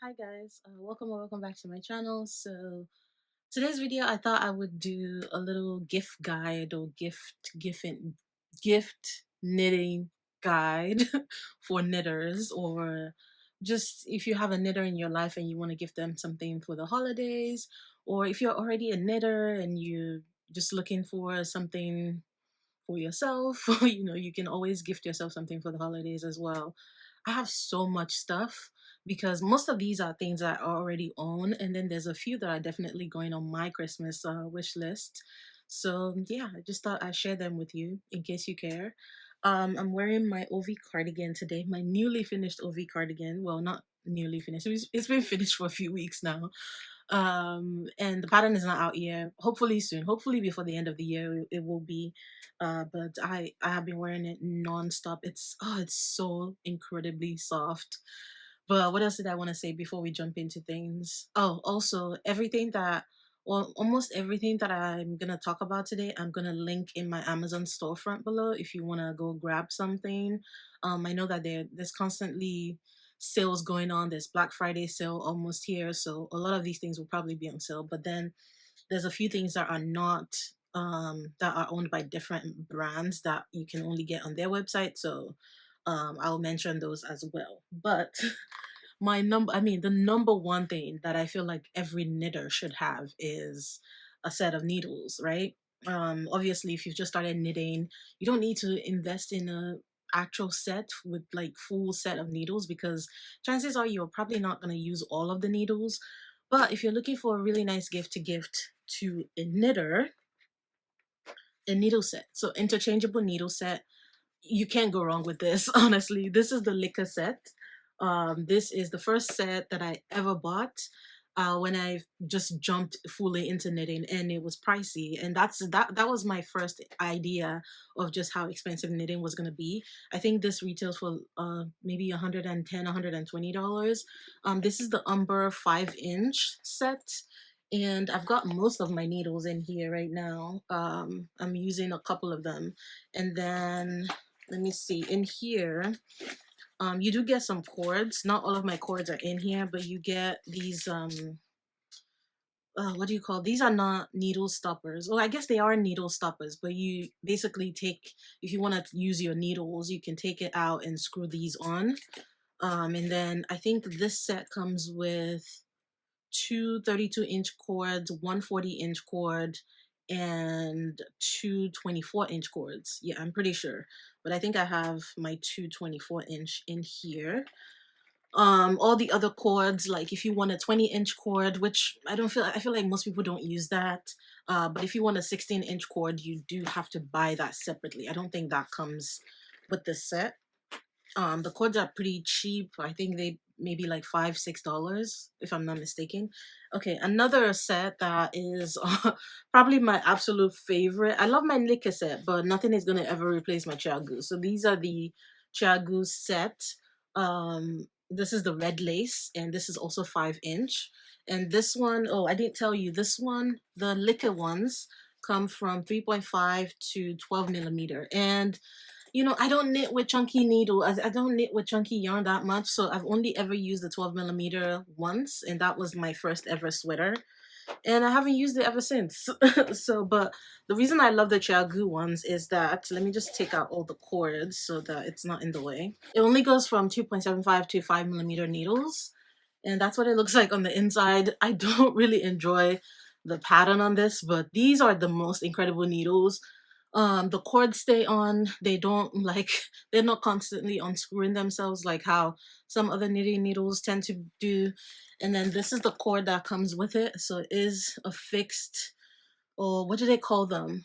Hi guys, welcome or welcome back to my channel. So today's video, I thought I would do a little gift guide or gift knitting guide for knitters, or just if you have a knitter in your life and you want to gift them something for the holidays, or if you're already a knitter and you're just looking for something for yourself. You can always gift yourself something for the holidays as well. I have so much stuff because most of these are things that I already own, and then there's a few that are definitely going on my Christmas wish list. So yeah, I just thought I'd share them with you in case you care. I'm wearing my OV cardigan today, my newly finished OV cardigan. Well, not newly finished, it's been finished for a few weeks now. And the pattern is not out yet. Hopefully soon, hopefully before the end of the year it will be. But I have been wearing it non-stop. It's so incredibly soft. But what else did I want to say before we jump into things? Oh, also almost everything that I'm gonna talk about today, I'm gonna link in my Amazon storefront below if you wanna go grab something. I know that there's constantly sales going on. There's Black Friday sale almost here, so a lot of these things will probably be on sale. But then there's a few things that are not that are owned by different brands that you can only get on their website. So I'll mention those as well. But the number one thing that I feel like every knitter should have is a set of needles, right? Obviously, if you've just started knitting, you don't need to invest in a actual set with like full set of needles, because chances are you're probably not going to use all of the needles. But if you're looking for a really nice gift to gift to a knitter, a needle set, so interchangeable needle set, you can't go wrong with this. Honestly, this is the liquor set. This is the first set that I ever bought when I just jumped fully into knitting, and it was pricey. And that was my first idea of just how expensive knitting was gonna be. I think this retails for maybe $110, $120. This is the Umber 5-inch set. And I've got most of my needles in here right now. I'm using a couple of them. And then let me see, in here you do get some cords. Not all of my cords are in here, but you get these what do you call, these are not needle stoppers. Well, I guess they are needle stoppers, but you basically take, if you want to use your needles, you can take it out and screw these on. And then I think this set comes with two 32-inch cords, one 40-inch cord, and two 24-inch cords. Yeah, I'm pretty sure. But I think I have my two 24-inch in here. All the other cords, like if you want a 20-inch cord, which I feel like most people don't use that. But if you want a 16-inch cord, you do have to buy that separately. I don't think that comes with the set. The cords are pretty cheap. I think they maybe like $5, $6 if I'm not mistaken. Okay, another set that is probably my absolute favorite. I love my Nika set, but nothing is gonna ever replace my Chiagu. So these are the Chiagu set. This is the red lace, and this is also 5-inch. And this one, oh, I didn't tell you, this one, the Lika ones come from 3.5 to 12 millimeter. And I don't knit with chunky needle. I don't knit with chunky yarn that much, so I've only ever used the 12 millimeter once, and that was my first ever sweater. And I haven't used it ever since. So, but the reason I love the Chiagu ones is that, let me just take out all the cords so that it's not in the way. It only goes from 2.75 to 5 millimeter needles, and that's what it looks like on the inside. I don't really enjoy the pattern on this, but these are the most incredible needles. The cords stay on. They don't like, they're not constantly unscrewing themselves like how some other knitting needles tend to do. And then this is the cord that comes with it, so it is a fixed, or what do they call them,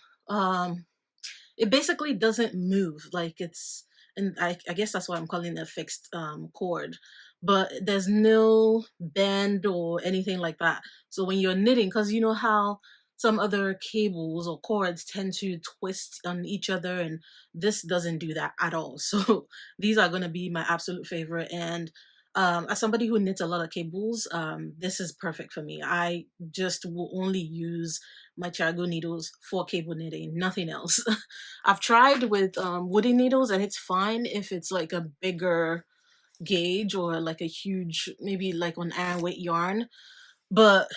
it basically doesn't move, like it's, and I guess that's why I'm calling it a fixed cord. But there's no bend or anything like that. So when you're knitting, because you know how some other cables or cords tend to twist on each other, and this doesn't do that at all. So these are going to be my absolute favorite. And as somebody who knits a lot of cables, this is perfect for me. I just will only use my Chargo needles for cable knitting, nothing else. I've tried with wooden needles, and it's fine if it's like a bigger gauge or like a huge, maybe like on iron weight yarn. But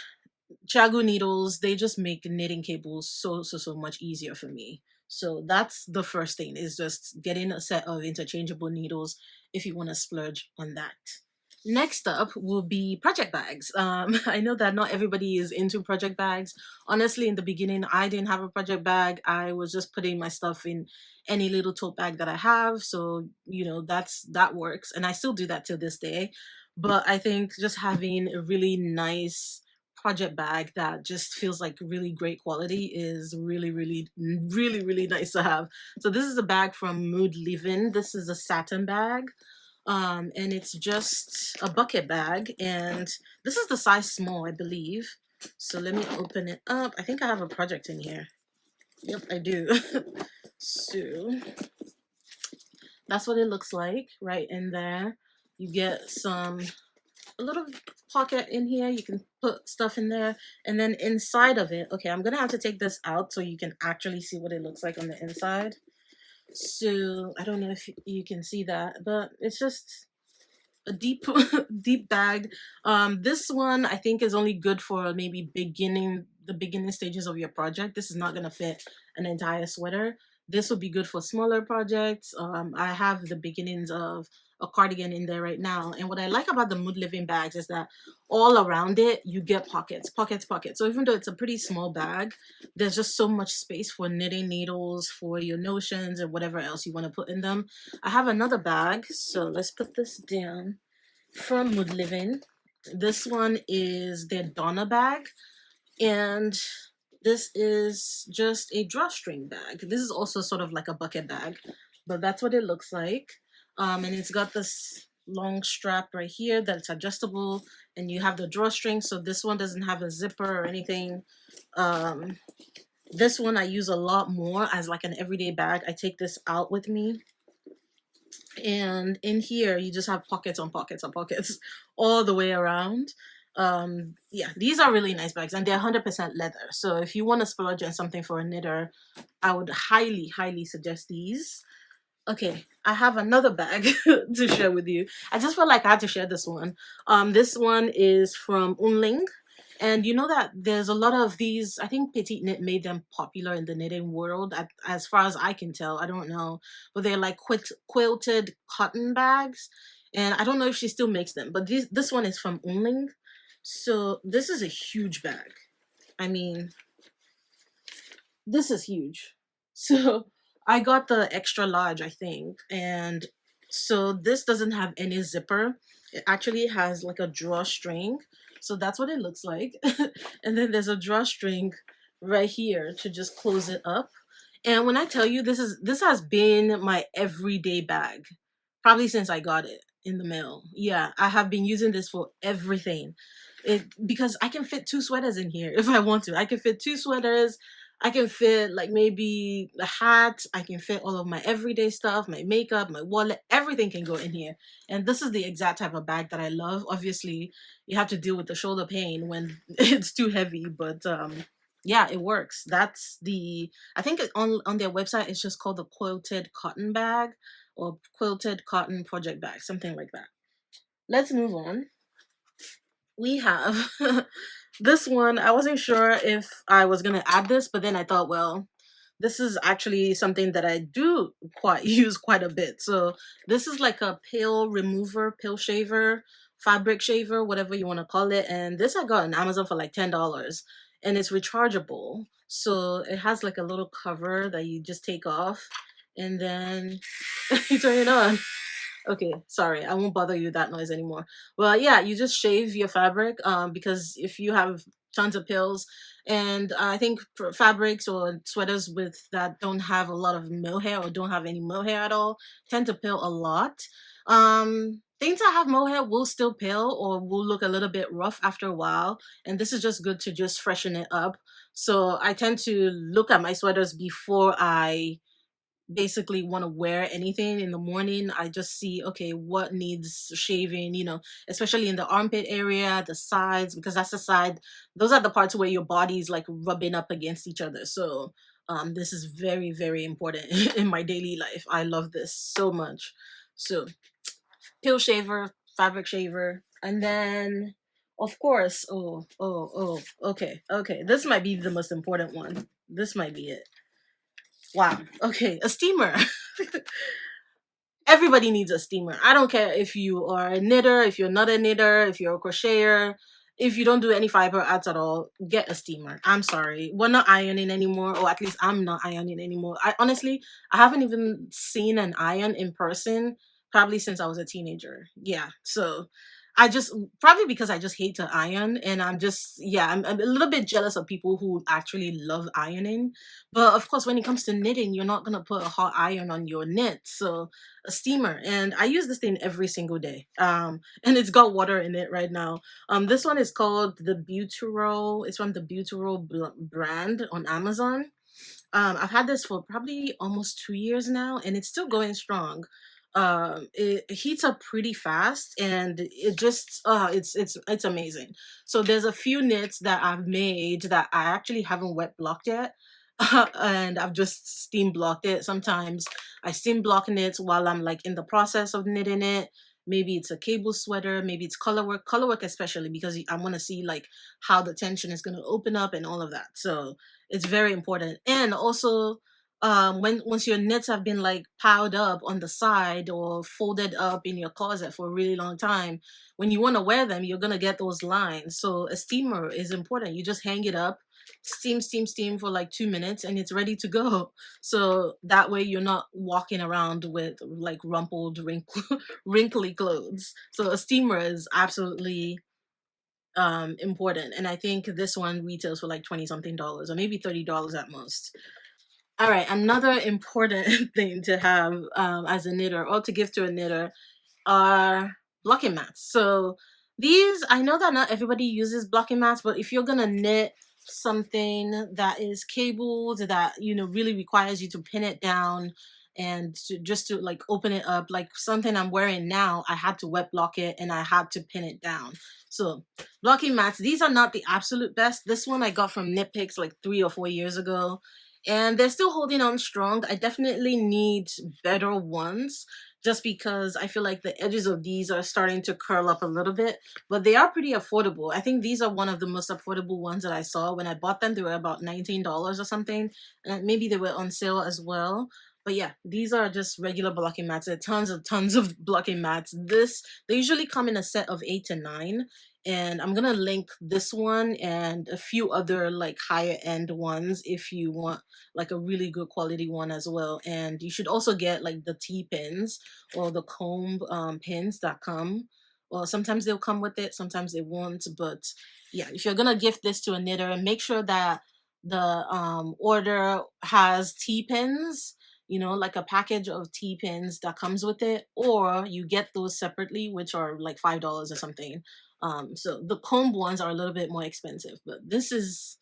Chagu needles, they just make knitting cables so much easier for me. So that's the first thing, is just getting a set of interchangeable needles if you want to splurge on that. Next up will be project bags. I know that not everybody is into project bags. Honestly, in the beginning, I didn't have a project bag. I was just putting my stuff in any little tote bag that I have. So, that works. And I still do that till this day. But I think just having a really nice project bag that just feels like really great quality is really nice to have. So this is a bag from Mood Living. This is a satin bag, and it's just a bucket bag, and this is the size small, I believe. So let me open it up. I think I have a project in here. Yep, I do. So that's what it looks like right in there. You get a little pocket in here. You can put stuff in there, and then inside of it, okay, I'm gonna have to take this out so you can actually see what it looks like on the inside. So I don't know if you can see that, but it's just a deep deep bag. This one I think is only good for maybe the beginning stages of your project. This is not going to fit an entire sweater. This would be good for smaller projects. I have the beginnings of a cardigan in there right now, and what I like about the Mood Living bags is that all around it you get pockets. So even though it's a pretty small bag, there's just so much space for knitting needles, for your notions, and whatever else you want to put in them. I have another bag, so let's put this down, from Mood Living. This one is their Donna bag, and this is just a drawstring bag. This is also sort of like a bucket bag, but that's what it looks like. And it's got this long strap right here that's adjustable, and you have the drawstring. So this one doesn't have a zipper or anything. This one I use a lot more as like an everyday bag. I take this out with me, and in here you just have pockets on pockets on pockets all the way around. Yeah, these are really nice bags, and they're 100% leather. So if you want to splurge on something for a knitter, I would highly suggest these. Okay, I have another bag to share with you. I just felt like I had to share this one. This one is from Unling. And you know that there's a lot of these, I think petiteknit made them popular in the knitting world, as far as I can tell. I don't know. But they're like quilted cotton bags. And I don't know if she still makes them. But this one is from Unling. So this is a huge bag. I mean, this is huge. So I got the extra large, I think. And so this doesn't have any zipper. It actually has like a drawstring. So that's what it looks like. And then there's a drawstring right here to just close it up. And when I tell you, this has been my everyday bag probably since I got it in the mail. Yeah, I have been using this for everything. Because I can fit 2 sweaters in here if I want to. I can fit 2 sweaters. I can fit like maybe a hat. I can fit all of my everyday stuff, my makeup, my wallet, everything can go in here. And this is the exact type of bag that I love. Obviously, you have to deal with the shoulder pain when it's too heavy, but yeah, it works. I think on their website it's just called the quilted cotton bag, or quilted cotton project bag, something like that. Let's move on. We have this one. I wasn't sure if I was gonna add this, but then I thought, well, this is actually something that I do use quite a bit. So this is like a pill shaver, fabric shaver, whatever you want to call it. And this I got on Amazon for like $10, and it's rechargeable. So it has like a little cover that you just take off, and then you turn it on. Okay, sorry, I won't bother you with that noise anymore. Well, yeah, you just shave your fabric, because if you have tons of pills, and I think for fabrics or sweaters with that don't have a lot of mohair or don't have any mohair at all tend to pill a lot. Things that have mohair will still pill or will look a little bit rough after a while, and this is just good to just freshen it up. So I tend to look at my sweaters before I basically want to wear anything in the morning. I just see, okay, what needs shaving, especially in the armpit area, the sides, because those are the parts where your body's like rubbing up against each other. So this is very important in my daily life. I love this so much. So peel shaver, fabric shaver, and then of course, okay. This might be the most important one. This might be it. Wow. Okay, a steamer. Everybody needs a steamer. I don't care if you are a knitter, if you're not a knitter, if you're a crocheter, if you don't do any fiber arts at all, get a steamer. I'm sorry. We're not ironing anymore, or at least I'm not ironing anymore. I honestly, I haven't even seen an iron in person probably since I was a teenager. Yeah. So I just, probably because I just hate to iron, and I'm just, yeah, I'm a little bit jealous of people who actually love ironing. But of course, when it comes to knitting, you're not going to put a hot iron on your knit. So a steamer, and I use this thing every single day. And it's got water in it right now. This one is called the Butero. It's from the Butero brand on Amazon. I've had this for probably almost 2 years now, and it's still going strong. It heats up pretty fast, and it just it's amazing. So there's a few knits that I've made that I actually haven't wet blocked yet. And I've just steam blocked it. Sometimes I steam block knits while I'm like in the process of knitting it. Maybe it's a cable sweater, maybe it's color work especially because I want to see like how the tension is going to open up and all of that. So it's very important. And also, when once your knits have been like piled up on the side or folded up in your closet for a really long time, when you want to wear them, you're gonna get those lines. So a steamer is important. You just hang it up, steam for like 2 minutes, and it's ready to go. So that way you're not walking around with like rumpled, wrinkly clothes. So a steamer is absolutely important, and I think this one retails for like 20 something dollars or maybe $30 at most. All right, another important thing to have as a knitter or to give to a knitter are blocking mats. So these, I know that not everybody uses blocking mats, but if you're gonna knit something that is cabled, that really requires you to pin it down and just to like open it up, like something I'm wearing now, I had to wet block it and I had to pin it down. So blocking mats, these are not the absolute best. This one I got from Knit Picks like 3 or 4 years ago, and they're still holding on strong. I definitely need better ones just because I feel like the edges of these are starting to curl up a little bit, but they are pretty affordable. I think these are one of the most affordable ones that I saw. When I bought them, they were about $19 or something, and maybe they were on sale as well. But yeah, these are just regular blocking mats. There are tons of blocking mats. They usually come in a set of 8 to 9, and I'm gonna link this one and a few other like higher end ones if you want like a really good quality one as well. And you should also get like the T-pins or the comb pins that come. Well, sometimes they'll come with it, sometimes they won't. But yeah, if you're gonna gift this to a knitter, make sure that the order has T-pins, like a package of T-pins that comes with it, or you get those separately, which are like $5 or something. So the comb ones are a little bit more expensive, but this is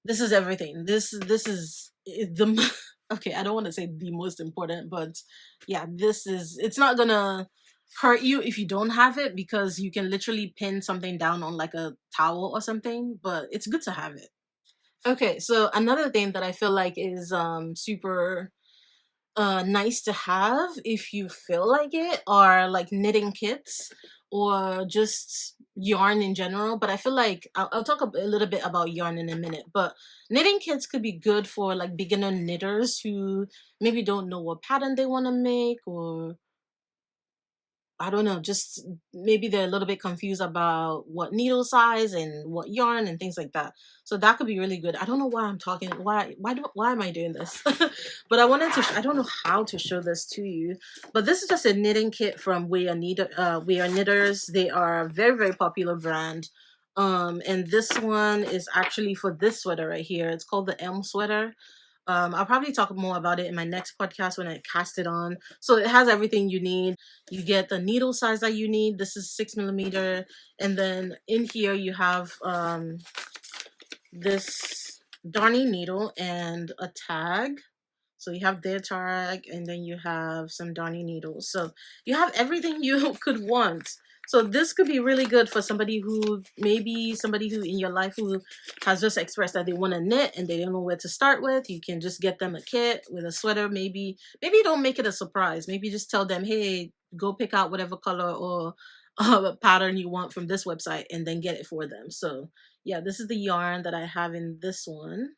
everything. This is okay, I don't want to say the most important, but yeah, it's not gonna hurt you if you don't have it, because you can literally pin something down on like a towel or something, but it's good to have it. Okay, so another thing that I feel like is super nice to have if you feel like it, are like knitting kits or just yarn in general. But I feel like I'll talk a little bit about yarn in a minute, but knitting kits could be good for like beginner knitters who maybe don't know what pattern they want to make, or I don't know, just maybe they're a little bit confused about what needle size and what yarn and things like that. So that could be really good. I don't know why I'm talking. Why am I doing this? But I wanted to. I don't know how to show this to you. But this is just a knitting kit from We Are Knitters. They are a very very popular brand. And this one is actually for this sweater right here. It's called the Elm sweater. I'll probably talk more about it in my next podcast when I cast it on. So it has everything you need. You get the needle size that you need. This is 6 millimeter. And then in here you have this darning needle and a tag. So you have their tag, and then you have some darning needles. So you have everything you could want. So this could be really good for somebody who in your life who has just expressed that they want to knit and they don't know where to start with. You can just get them a kit with a sweater. Maybe don't make it a surprise. Maybe just tell them, hey, go pick out whatever color or pattern you want from this website and then get it for them. So yeah, this is the yarn that I have in this one.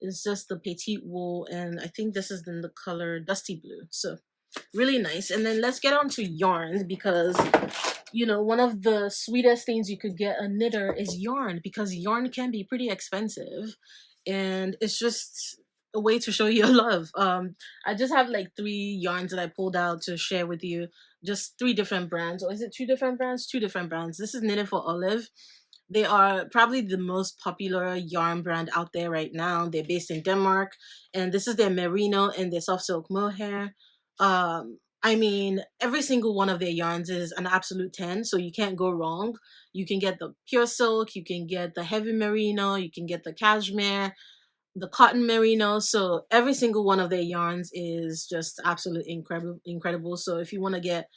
It's just the petite wool, and I think this is in the color dusty blue. So really nice. And then let's get on to yarns, because you know, one of the sweetest things you could get a knitter is yarn, because yarn can be pretty expensive, and it's just a way to show your love. I just have like 3 yarns that I pulled out to share with you, just 3 different brands. Or is it 2 different brands? 2 different brands. This is Knitted for Olive. They are probably the most popular yarn brand out there right now. They're based in Denmark, and this is their merino and their soft silk mohair. I mean, every single one of their yarns is an absolute 10, so you can't go wrong. You can get the pure silk, you can get the heavy merino, you can get the cashmere, the cotton merino. So every single one of their yarns is just absolutely incredible. So if you want to get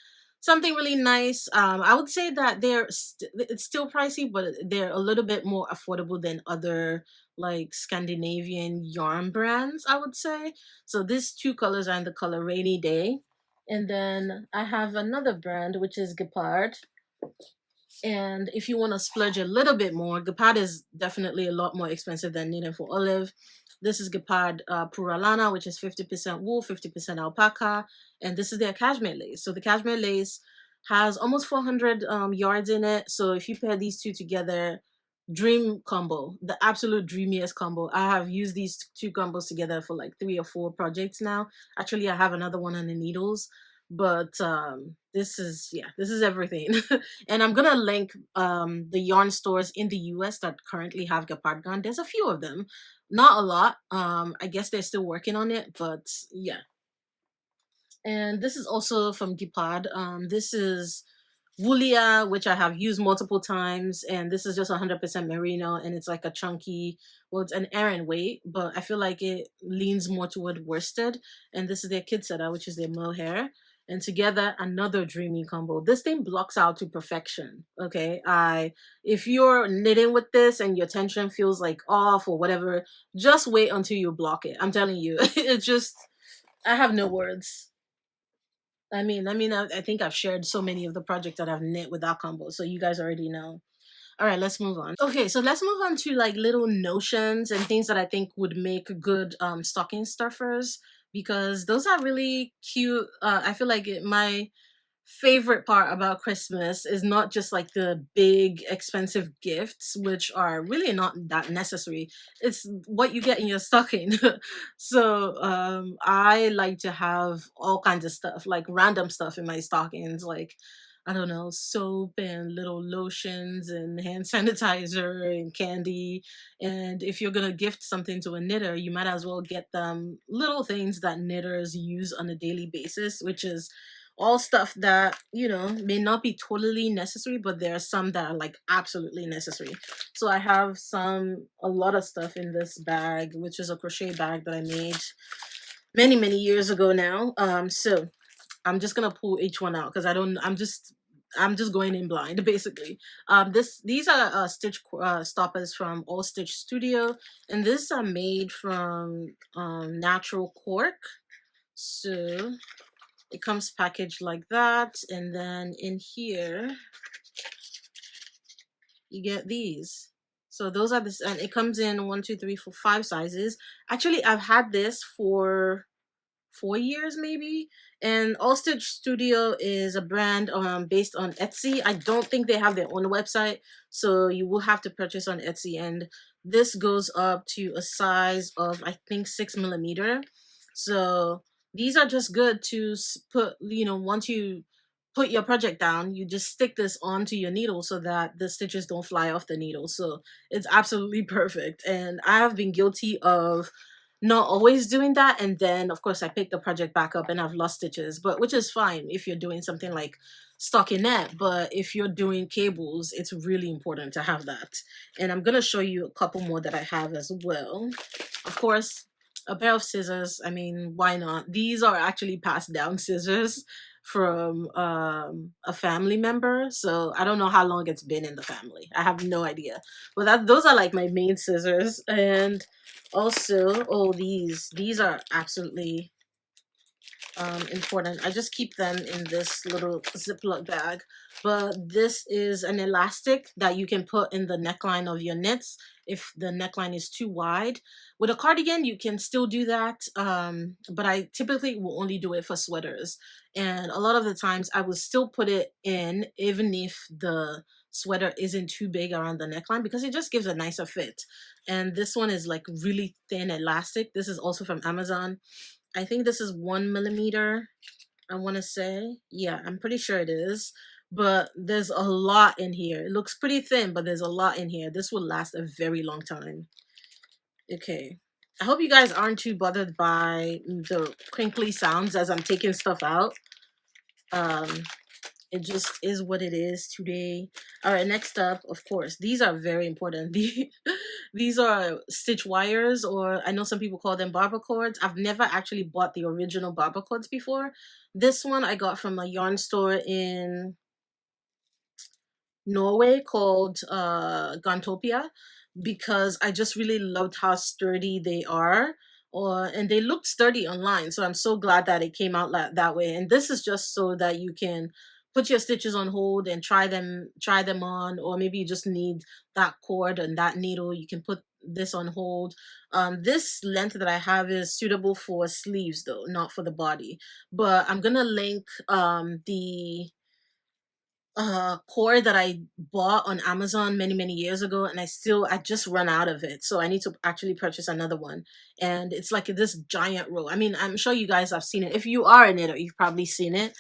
something really nice, I would say that it's still pricey, but they're a little bit more affordable than other like Scandinavian yarn brands, I would say. So these 2 colors are in the color Rainy Day. And then I have another brand, which is Gepard. And if you want to splurge a little bit more, Gepard is definitely a lot more expensive than Knitted for Olive. This is Gepard Pura Lana, which is 50% wool, 50% alpaca. And this is their cashmere lace. So the cashmere lace has almost 400 yards in it. So if you pair these 2 together, dream combo, the absolute dreamiest combo. I have used these 2 combos together for like 3 or 4 projects now. Actually, I have another one on the needles, but this is, yeah, this is everything. And I'm gonna link the yarn stores in the US that currently have Gepard Garn. There's a few of them, not a lot. I guess they're still working on it, but yeah. And this is also from Gepard. This is Wulia, which I have used multiple times, and this is just 100% merino, and it's like a chunky, well, it's an Aran weight, but I feel like it leans more toward worsted. And this is their kid setter, which is their mohair. And together, another dreamy combo. This thing blocks out to perfection. Okay, if you're knitting with this and your tension feels like off or whatever, just wait until you block it. I'm telling you, it's just, I have no words. I think I've shared so many of the projects that I've knit with that combo, so you guys already know. All right, let's move on. Okay, so let's move on to like little notions and things that I think would make good stocking stuffers, because those are really cute. I feel like my favorite part about Christmas is not just like the big expensive gifts, which are really not that necessary. It's what you get in your stocking. So I like to have all kinds of stuff, like random stuff in my stockings, like I don't know, soap and little lotions and hand sanitizer and candy. And if you're gonna gift something to a knitter, you might as well get them little things that knitters use on a daily basis, which is all stuff that, you know, may not be totally necessary, but there are some that are like absolutely necessary. So I have a lot of stuff in this bag, which is a crochet bag that I made many years ago now. So I'm just gonna pull each one out because I'm just going in blind basically. These are stitch stoppers from All Stitch Studio, and these are made from natural cork. So it comes packaged like that, and then in here you get these. So those are this, and it comes in 1, 2, 3, 4, 5 sizes. Actually, I've had this for 4 years maybe. And All Stitch Studio is a brand based on Etsy. I don't think they have their own website, so you will have to purchase on Etsy. And this goes up to a size of, I think, 6mm. So these are just good to put, you know, once you put your project down, you just stick this onto your needle so that the stitches don't fly off the needle. So it's absolutely perfect. And I have been guilty of not always doing that, and then of course I pick the project back up and I've lost stitches, but which is fine if you're doing something like stockinette. But if you're doing cables, it's really important to have that. And I'm gonna show you a couple more that I have as well. Of course, a pair of scissors. I mean, why not? These are actually passed down scissors from a family member, so I don't know how long it's been in the family. I have no idea, but those are like my main scissors. And also, oh, these are absolutely important. I just keep them in this little Ziploc bag. But this is an elastic that you can put in the neckline of your knits if the neckline is too wide. With a cardigan, you can still do that, but I typically will only do it for sweaters. And a lot of the times I will still put it in even if the sweater isn't too big around the neckline, because it just gives a nicer fit. And this one is like really thin elastic. This is also from Amazon. I think this is 1 millimeter, I want to say. Yeah, I'm pretty sure it is. But there's a lot in here. It looks pretty thin, but there's a lot in here. This will last a very long time. Okay. I hope you guys aren't too bothered by the crinkly sounds as I'm taking stuff out. Um, it just is what it is today. All right, next up, of course, these are very important. These are stitch wires, or I know some people call them barber cords. I've never actually bought the original barber cords before. This one I got from a yarn store in Norway called Gantopia, because I just really loved how sturdy they are. And they looked sturdy online, so I'm so glad that it came out that way. And this is just so that you can put your stitches on hold and try them on, or maybe you just need that cord and that needle. You can put this on hold. This length that I have is suitable for sleeves though, not for the body. But I'm gonna link the cord that I bought on Amazon many years ago, and I just run out of it, so I need to actually purchase another one. And it's like this giant roll. I mean, I'm sure you guys have seen it. If you are a knitter, you've probably seen it.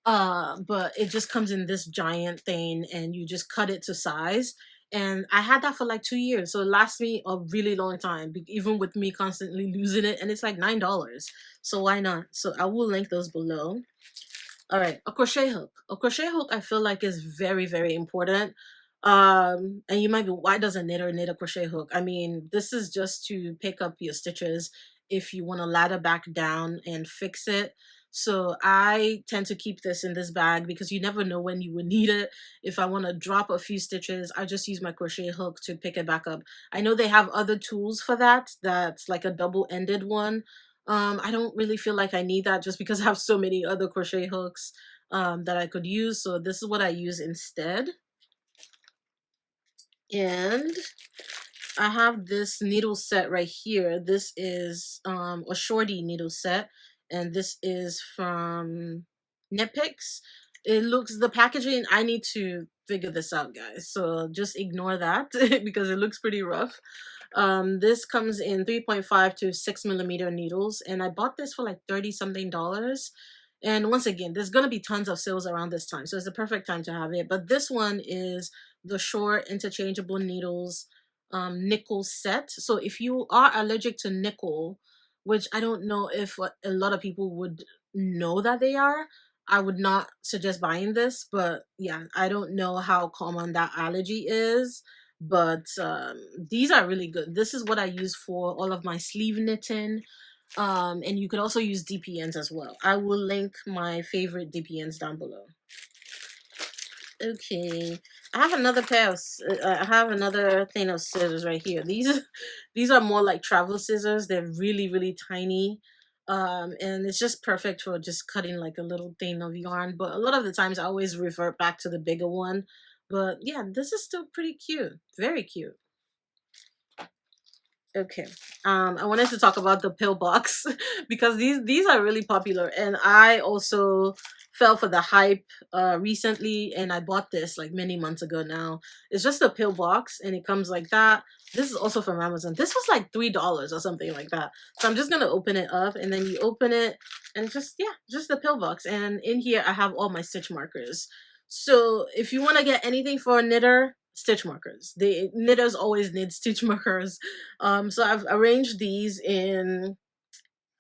But it just comes in this giant thing, and you just cut it to size. And I had that for like 2 years, so it lasts me a really long time, even with me constantly losing it. And it's like $9, so why not? So I will link those below. All right, a crochet hook. A crochet hook I feel like is very important. And you might be, why does a knitter knit a crochet hook? I mean, this is just to pick up your stitches if you want to ladder back down and fix it. So I tend to keep this in this bag because you never know when you would need it. If I want to drop a few stitches, I just use my crochet hook to pick it back up. I know they have other tools for that. That's like a double-ended one. I don't really feel like I need that just because I have so many other crochet hooks that I could use. So this is what I use instead. And I have this needle set right here. This is a shorty needle set, and this is from Knitpicks. It looks, the packaging, I need to figure this out, guys. So just ignore that because it looks pretty rough. This comes in 3.5 to 6 millimeter needles, and I bought this for like 30 something dollars. And once again, there's gonna be tons of sales around this time, so it's the perfect time to have it. But this one is the short interchangeable needles nickel set. So if you are allergic to nickel, which I don't know if a lot of people would know that they are, I would not suggest buying this. But yeah, I don't know how common that allergy is, but these are really good. This is what I use for all of my sleeve knitting. And you could also use DPNs as well. I will link my favorite DPNs down below. Okay, I have another pair of I have another thing of scissors right here. These are more like travel scissors. They're really tiny, and it's just perfect for just cutting like a little thing of yarn. But a lot of the times I always revert back to the bigger one. But yeah, this is still pretty cute, very cute. Okay. I wanted to talk about the pill box because these are really popular, and I also fell for the hype recently, and I bought this like many months ago now. It's just a pill box, and it comes like that. This is also from Amazon. This was like $3 or something like that. So I'm just gonna open it up, and then you open it, and just, yeah, just the pill box. And in here I have all my stitch markers. So if you want to get anything for a knitter, stitch markers. The knitters always need stitch markers. So I've arranged these in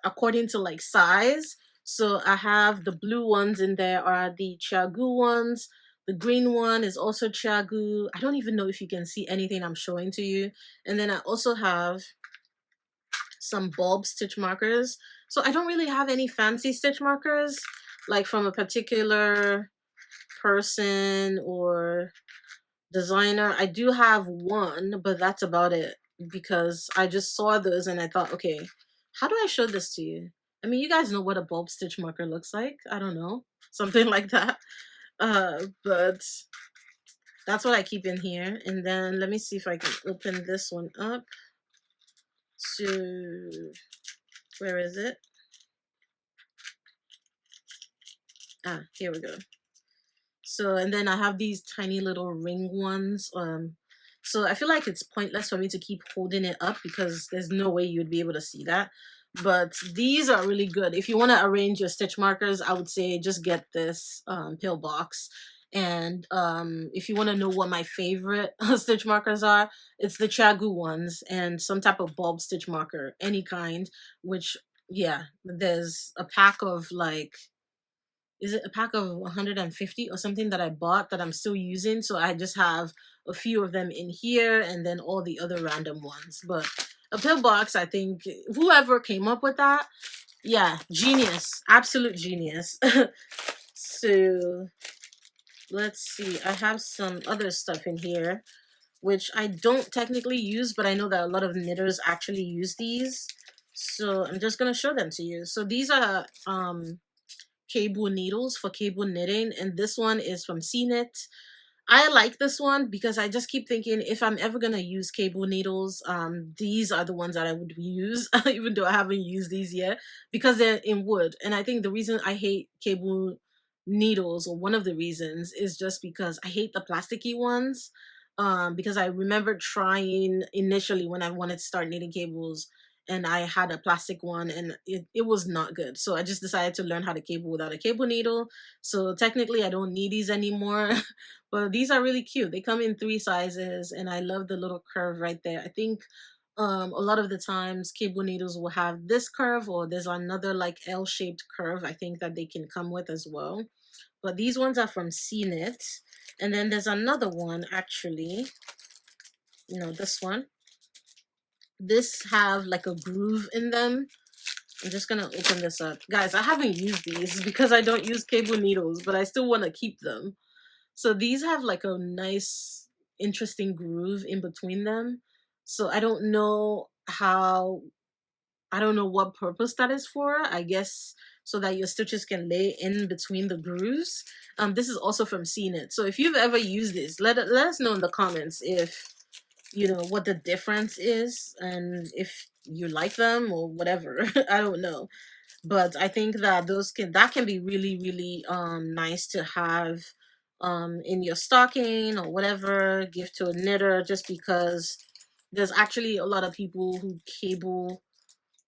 according to like size. So I have the blue ones in there are the Chiagu ones. The green one is also Chiagu. I don't even know if you can see anything I'm showing to you. And then I also have some bulb stitch markers. So I don't really have any fancy stitch markers like from a particular person or designer. I do have one, but that's about it because I just saw those and I thought, okay, how do I show this to you? I mean, you guys know what a bulb stitch marker looks like. I don't know, something like that. But that's what I keep in here. And then let me see if I can open this one up. So where is it? Ah, here we go. So, and then I have these tiny little ring ones. So I feel like it's pointless for me to keep holding it up because there's no way you'd be able to see that. But these are really good. If you want to arrange your stitch markers, I would say just get this pill box. And if you want to know what my favorite stitch markers are, it's the Chagu ones and some type of bulb stitch marker, any kind, which, yeah, there's a pack of like, is it a pack of 150 or something that I bought that I'm still using? So I just have a few of them in here and then all the other random ones. But a pill box, I think whoever came up with that, yeah, genius, absolute genius. So let's see, I have some other stuff in here which I don't technically use, but I know that a lot of knitters actually use these. So I'm just gonna show them to you. So these are cable needles for cable knitting, and this one is from CKnit. I like this one because I just keep thinking if I'm ever gonna use cable needles, these are the ones that I would use, even though I haven't used these yet, because they're in wood. And I think the reason I hate cable needles, or one of the reasons, is just because I hate the plasticky ones. Because I remember trying initially when I wanted to start knitting cables, and I had a plastic one and it was not good. So I just decided to learn how to cable without a cable needle. So technically I don't need these anymore. But these are really cute. They come in 3 sizes and I love the little curve right there. I think a lot of the times cable needles will have this curve, or there's another like L-shaped curve I think that they can come with as well. But these ones are from CKnit. And then there's another one actually, this one. This have like a groove in them. I'm just gonna open this up. Guys, I haven't used these because I don't use cable needles, but I still want to keep them. So these have like a nice, interesting groove in between them. So I don't know what purpose that is for. I guess so that your stitches can lay in between the grooves. This is also from CKnit. So if you've ever used this, let us know in the comments if you know what the difference is and if you like them or whatever. I don't know, but I think that that can be really really nice to have in your stocking or whatever, give to a knitter, just because there's actually a lot of people who cable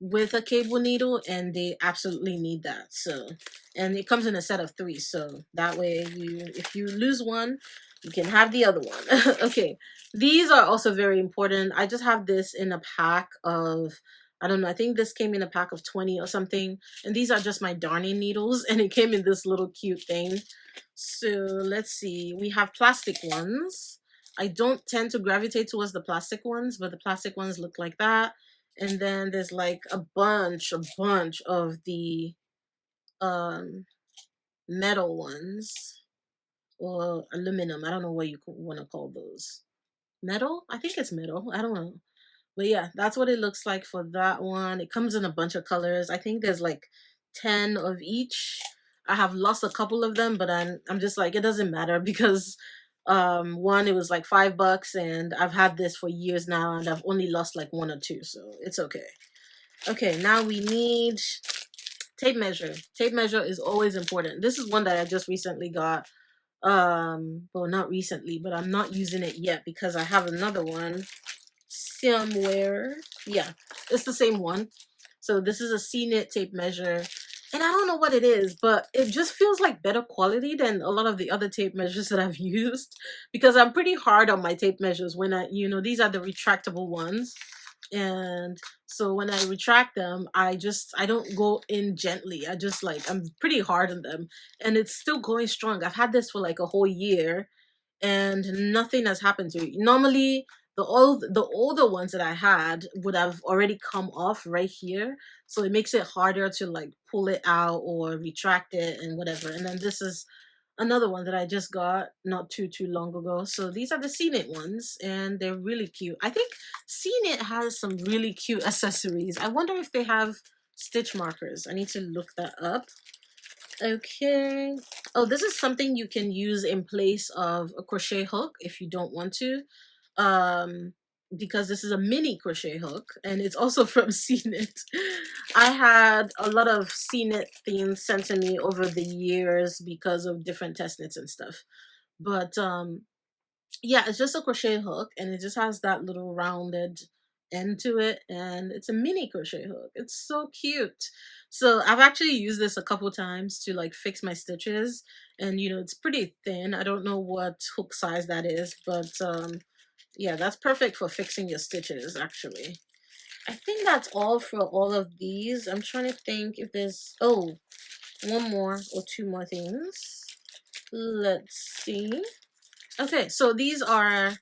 with a cable needle and they absolutely need that. So, and it comes in a set of 3, so that way if you lose one, you can have the other one. Okay, these are also very important. I just have this in a pack of, I don't know, I think this came in a pack of 20 or something, and these are just my darning needles and it came in this little cute thing. So let's see, we have plastic ones. I don't tend to gravitate towards the plastic ones, but the plastic ones look like that. And then there's like a bunch of the um metal ones, or aluminum. I don't know what you want to call those. Metal? I think it's metal. I don't know. But yeah, that's what it looks like for that one. It comes in a bunch of colors. I think there's like 10 of each. I have lost a couple of them, but I'm just like, it doesn't matter because one, it was like $5 and I've had this for years now and I've only lost like 1 or 2, so it's okay. Okay, now we need tape measure. Tape measure is always important. This is one that I just recently got. Well, not recently, but I'm not using it yet because I have another one somewhere. Yeah, it's the same one. So this is a CKnit tape measure. And I don't know what it is, but it just feels like better quality than a lot of the other tape measures that I've used, because I'm pretty hard on my tape measures when these are the retractable ones. And so when I retract them, I don't go in gently. I'm pretty hard on them and it's still going strong. I've had this for like a whole year and nothing has happened to it. Normally the older ones that I had would have already come off right here. So it makes it harder to like pull it out or retract it and whatever. And then this is another one that I just got not too long ago. So these are the CKnit ones and they're really cute. I think CKnit has some really cute accessories. I wonder if they have stitch markers. I need to look that up. Okay. Oh, this is something you can use in place of a crochet hook if you don't want to. Um, because this is a mini crochet hook and it's also from CNIT. I had a lot of CNIT themes sent to me over the years because of different test knits and stuff. But yeah, it's just a crochet hook and it just has that little rounded end to it, and it's a mini crochet hook. It's so cute. So I've actually used this a couple times to like fix my stitches, and it's pretty thin. I don't know what hook size that is, but yeah, that's perfect for fixing your stitches actually. I think that's all for all of these. I'm trying to think if there's one more or two more things. Let's see. Okay, so these are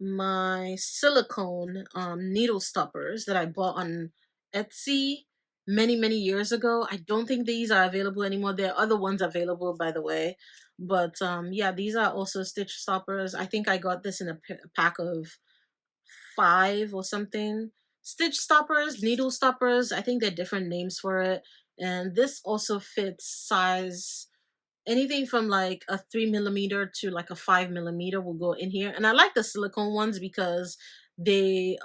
my silicone needle stoppers that I bought on Etsy many years ago. I don't think these are available anymore. There are other ones available, by the way, but yeah, these are also stitch stoppers. I think I got this in a pack of 5 or something. Stitch stoppers, needle stoppers, I think they're different names for it. And this also fits size anything from like a 3 millimeter to like a 5 millimeter will go in here. And I like the silicone ones because they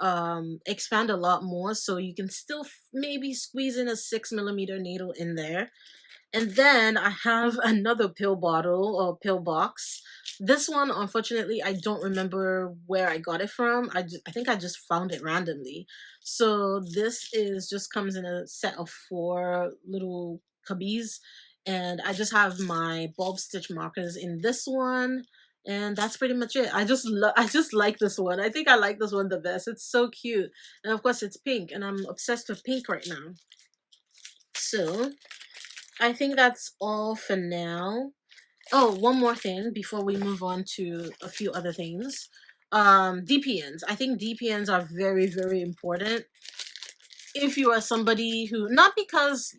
expand a lot more, so you can still maybe squeeze in a 6 millimeter needle in there. And then I have another pill bottle or pill box. This one, unfortunately, I don't remember where I got it from. I think I just found it randomly. So this is just comes in a set of 4 little cubbies, and I just have my bulb stitch markers in this one, and that's pretty much it. I just like this one. I think I like this one the best. It's so cute, and of course it's pink, and I'm obsessed with pink right now. So I think that's all for now. Oh, one more thing before we move on to a few other things. DPNs. I think DPNs are very important. If you are somebody who, not because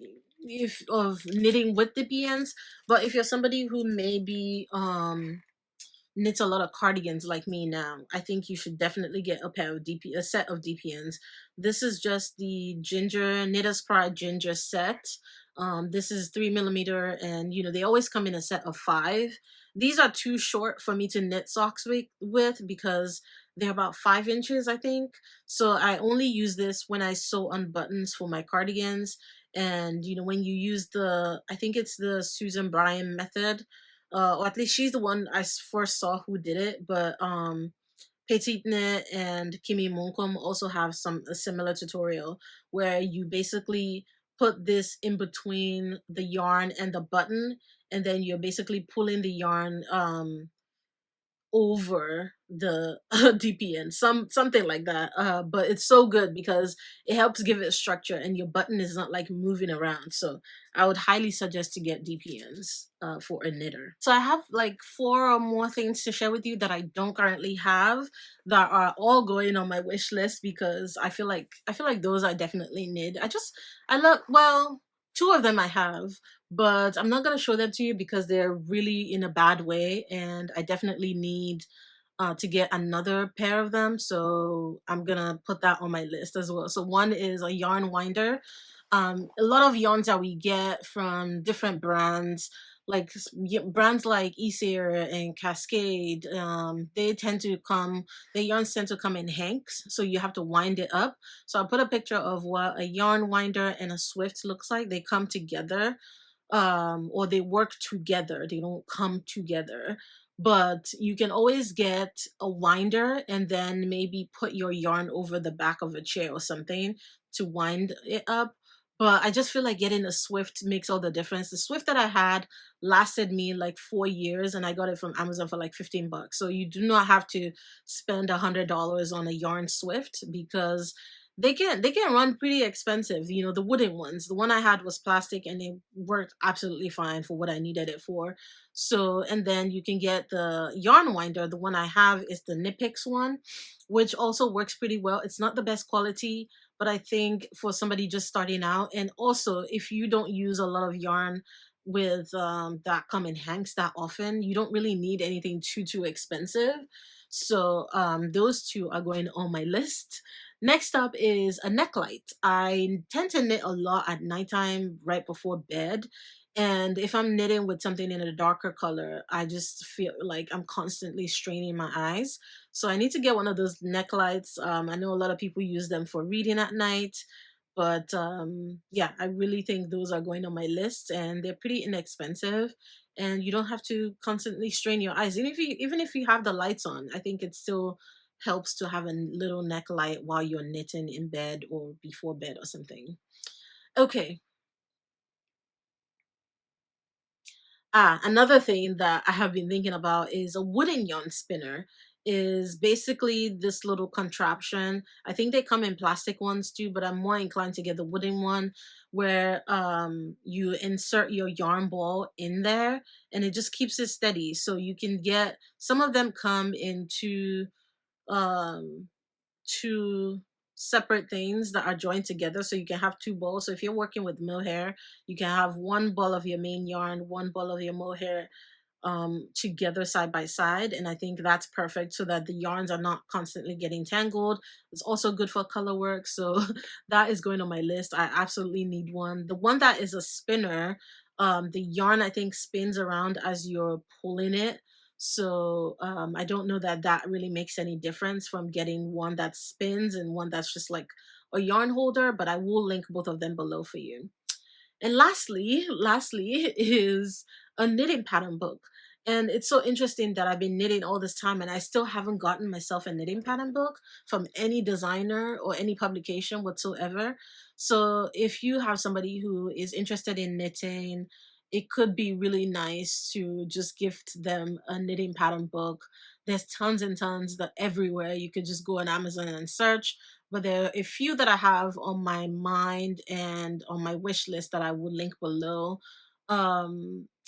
if of knitting with DPNs, but if you're somebody who maybe knits a lot of cardigans like me now, I think you should definitely get a set of DPNs. This is just the Ginger Knitter's Pride Ginger set. This is 3 millimeter, and they always come in a set of 5. These are too short for me to knit socks with because they're about 5 inches, I think. So I only use this when I sew on buttons for my cardigans. And when you use I think it's the Susan Bryan method, or at least she's the one I first saw who did it. But petiteknit and Kimi Monkom also have a similar tutorial where you basically put this in between the yarn and the button, and then you're basically pulling the yarn over the DPN, something like that. But it's so good because it helps give it structure, and your button is not like moving around. So I would highly suggest to get DPNs for a knitter. So I have like 4 or more things to share with you that I don't currently have, that are all going on my wish list because I feel like those I definitely need. I love, well, 2 of them I have, but I'm not going to show them to you because they're really in a bad way, and I definitely need to get another pair of them. So I'm going to put that on my list as well. So one is a yarn winder. A lot of yarns that we get from different brands, like brands like Easier and Cascade, the yarns tend to come in hanks, so you have to wind it up. So I put a picture of what a yarn winder and a Swift looks like. They come together, or they work together. They don't come together. But you can always get a winder and then maybe put your yarn over the back of a chair or something to wind it up. But I just feel like getting a Swift makes all the difference. The Swift that I had lasted me like 4 years, and I got it from Amazon for like $15. So you do not have to spend $100 on a yarn Swift, because they can run pretty expensive. The wooden ones. The one I had was plastic, and it worked absolutely fine for what I needed it for. So, and then you can get the yarn winder. The one I have is the Nipix one, which also works pretty well. It's not the best quality, but I think for somebody just starting out, and also if you don't use a lot of yarn with that come in hanks that often, you don't really need anything too expensive. So those two are going on my list. Next up is a necklight. I tend to knit a lot at nighttime right before bed. And if I'm knitting with something in a darker color, I just feel like I'm constantly straining my eyes. So I need to get one of those necklights. I know a lot of people use them for reading at night, but yeah, I really think those are going on my list, and they're pretty inexpensive, and you don't have to constantly strain your eyes. Even if you have the lights on, I think it still helps to have a little neck light while you're knitting in bed or before bed or something. Okay. Another thing that I have been thinking about is a wooden yarn spinner. Is basically this little contraption. I think they come in plastic ones too, but I'm more inclined to get the wooden one, where you insert your yarn ball in there and it just keeps it steady. So you can get, some of them come in um two separate things that are joined together, so you can have two balls. So if you're working with mohair, you can have one ball of your main yarn, one ball of your mohair, together side by side. And I think that's perfect so that the yarns are not constantly getting tangled. It's also good for color work. So that is going on my list. I absolutely need one. The one that is a spinner, the yarn I think spins around as you're pulling it. So I don't know that that really makes any difference from getting one that spins and one that's just like a yarn holder, but I will link both of them below for you. And lastly is a knitting pattern book. And it's so interesting that I've been knitting all this time and I still haven't gotten myself a knitting pattern book from any designer or any publication whatsoever. So if you have somebody who is interested in knitting, it could be really nice to just gift them a knitting pattern book. There's tons and tons that everywhere. You could just go on Amazon and search, but there are a few that I have on my mind and on my wish list that I will link below.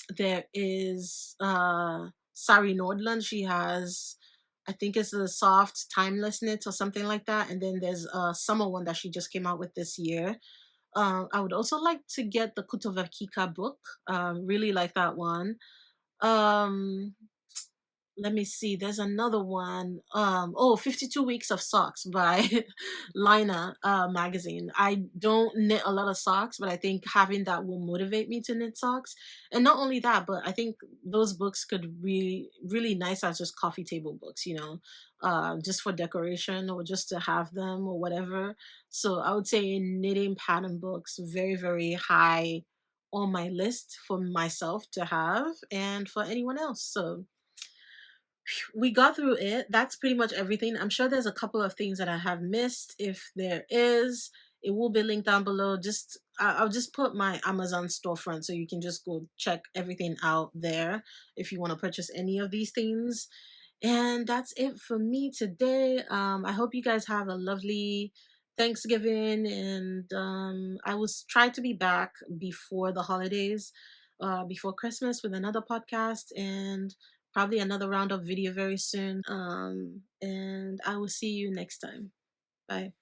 There is Sari Nordland. She has, I think it's a soft timeless knit or something like that. And then there's a summer one that she just came out with this year. I would also like to get the Kutovakika book. Really like that one. Um, Let me see, there's another one. 52 Weeks of Socks by Lina magazine. I don't knit a lot of socks, but I think having that will motivate me to knit socks. And not only that, but I think those books could be really nice as just coffee table books, just for decoration or just to have them or whatever. So I would say knitting pattern books, very, very high on my list for myself to have and for anyone else. So we got through it. That's pretty much everything. I'm sure there's a couple of things that I have missed. If there is, it will be linked down below. I'll just put my Amazon storefront so you can just go check everything out there if you want to purchase any of these things. And that's it for me today. I hope you guys have a lovely Thanksgiving, and I will try to be back before the holidays, before Christmas, with another podcast and probably another round of video very soon. And I will see you next time. Bye.